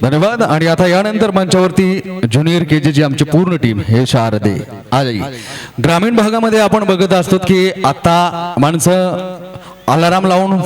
धन्यवाद. आणि आता यानंतर मंचावरती ज्युनियर केजी जी आमची पूर्ण टीम हे शारदे आजही ग्रामीण भागामध्ये आपण बघत असतो की आता माणसं अलाराम लावून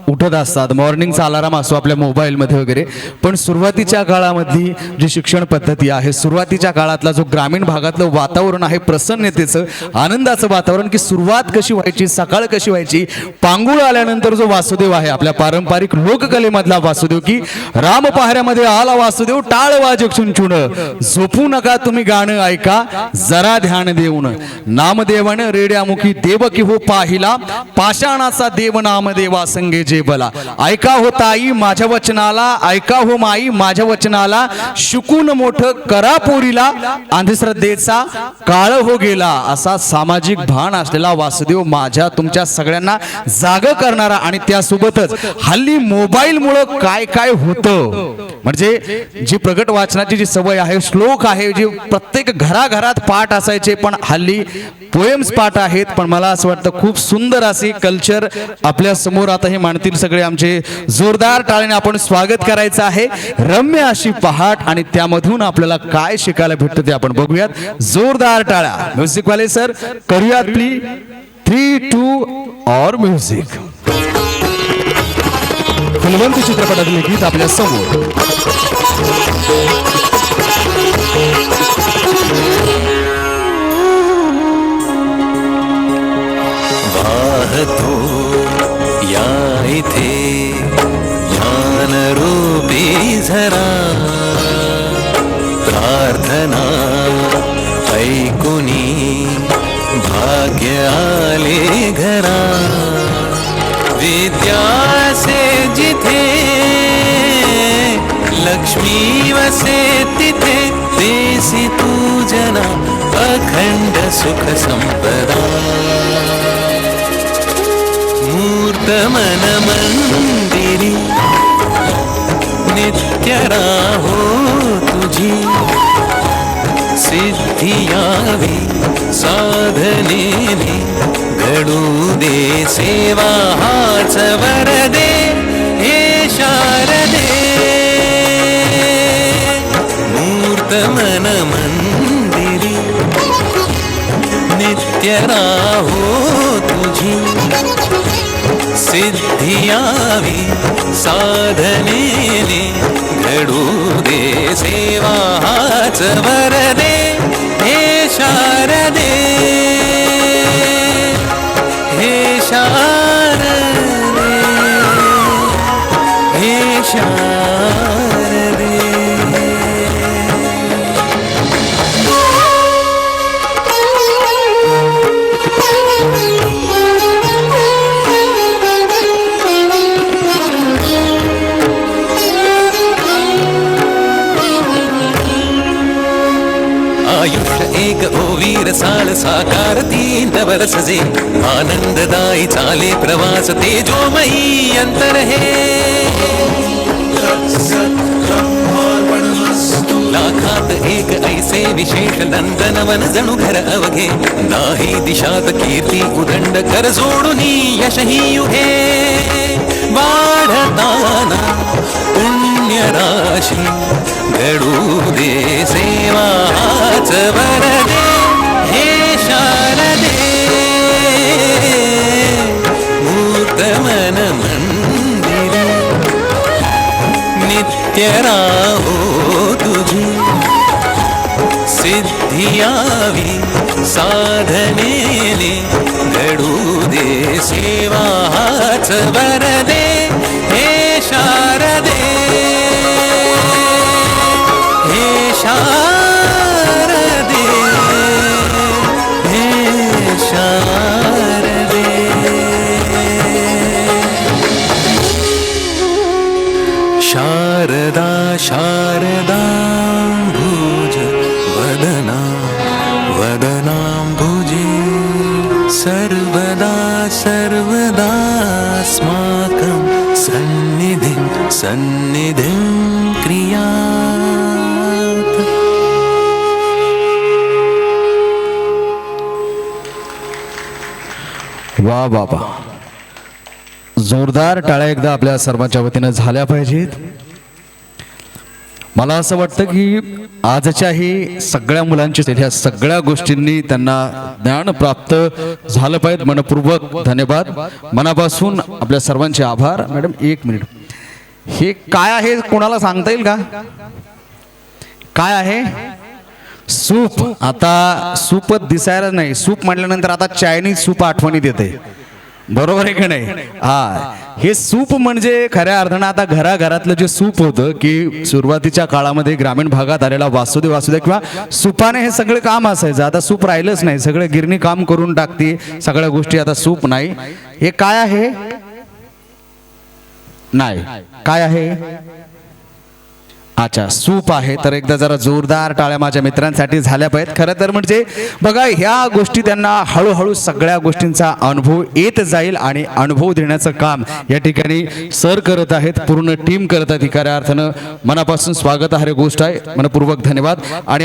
उठत असतात, मॉर्निंगचा अलाराम असतो आपल्या मोबाईलमध्ये वगैरे. पण सुरुवातीच्या काळामधली जी शिक्षण पद्धती आहे, सुरुवातीच्या काळातला जो ग्रामीण भागातलं वातावरण आहे प्रसन्नतेचं, आनंदाचं वातावरण, की सुरुवात कशी व्हायची, सकाळ कशी व्हायची. पांगुळ आल्यानंतर जो वासुदेव आहे आपल्या पारंपरिक लोककलेमधला वासुदेव, की राम पहाऱ्यामध्ये आला वासुदेव टाळ वाजक चुनचुन, झोपू नका तुम्ही गाणं ऐका जरा ध्यान देऊन, नामदेवानं रेड्यामुखी देव की हो पाहिला, पाषाणाचा देव नामदेवा संगे जे बला. ऐका हो ताई माझ्या वचनाला, ऐका हो माई माझ्या वचनाला, शिकून मोठं करा पोरीला, अंधश्रद्धेचा काळ हो गेला. असा सामाजिक भान असलेला वासुदेव माझ्या तुमच्या सगळ्यांना जाग करणारा. आणि त्यासोबतच हल्ली मोबाईल मुळे काय काय होतं, म्हणजे जी प्रगट वाचनाची जी सवय आहे, श्लोक आहे, जी प्रत्येक घराघरात पाठ असायचे, पण हल्ली पोएम्स पाठ आहेत. पण मला असं वाटतं खूप सुंदर असे कल्चर आपल्या समोर आता हे मांडतील सगळे आमचे. जोरदार टाळ्याने आपण स्वागत करायचं आहे. रम्य अशी पहाट आणि त्यामधून आपल्याला काय शिकायला भेटतं ते आपण बघूयात. जोरदार टाळ्या. म्युझिक वाले सर करूयात प्लीज. 3, 2 और म्युझिक. फुलवंत चित्रपटातील गीत आपल्या समोर. वाहतो या इथे ज्ञान रूपी झरा, प्रार्थना ऐकुनी भाग्य आले घरा. विद्यासे जिथे लक्ष्मी वसे तिथे, देसी पूजना अखंड सुख संपदा. मूर्त मन मंदिरी नित्य राहो तुझी, सिद्धी यावी साधनेने, घडू दे सेवा हाच वरदे हे शारदे. मूर्त मन मंदिरी नित्य राहो तुझी, सिद्धी यावी साधनेने, घडू दे सेवा हाच वरदे हे शारदे. हे शारदे, हे शारदे. आयुष्य एक ओवीर साल साकारती नवरस जे, आनंददायी चाले प्रवास तेजोमयी अंतर हे. लाखात एक ऐसे विशेष नंदनवन जणू घर अवघे, नाही दिशात कीर्ती उदंड कर जोडून यशही युगे. वाढताना पुण्य राशी, घडू दे सेवा हाच वरदे हे शारदे. मूर्त मन मंदिरी नित्य राहो तुझी, सिद्धी यावी साधनेने, घडू दे सेवा हाच वरदे हे शारदे. हे शारदे, हे शारदे. शारदा शारदा भुज वदना वदनाम्बुजे, सर्वदा सर्वदास्माकं सन्निधिं सन्निधिं क्रियात्. वा वा वा. जोरदार टाळ्या एकदा आपल्या सर्वांच्या वतीनं झाल्या पाहिजेत. मला असं वाटतं की आजच्याही सगळ्या मुलांची ह्या सगळ्या गोष्टींनी त्यांना ज्ञान प्राप्त झालं पाहिजे. मनपूर्वक धन्यवाद, मनापासून आपल्या सर्वांचे आभार. मॅडम एक मिनिट, हे काय आहे कोणाला सांगता येईल का? काय आहे? सूप. आता सूप दिसायला नाही, सूप म्हटल्यानंतर आता चायनीज सूप आठवणीत येते, बरोबर आहे का नाही? हा, हे सूप म्हणजे खऱ्या अर्थानं आता घराघरातलं जे सूप होतं की सुरुवातीच्या काळामध्ये ग्रामीण भागात आलेला वासुदेव किंवा सुपाने हे सगळं काम असायचं. आता सूप राहिलंच नाही, सगळे गिरणी काम करून टाकते, सगळ्या गोष्टी आता सूप नाही. हे काय आहे? नाही, काय आहे? अच्छा, सूप आहे. तर एकदा जरा जोरदार टाळ्या माझ्या मित्रांसाठी झाल्या पाहिजेत. खरं तर म्हणजे बघा, ह्या गोष्टी त्यांना हळूहळू सगळ्या गोष्टींचा अनुभव येत जाईल आणि अनुभव देण्याचं काम या ठिकाणी सर करत आहेत, पूर्ण टीम करत आहेत. खऱ्या अर्थानं मनापासून स्वागत आहे गोष्ट आहे. मनपूर्वक धन्यवाद. आणि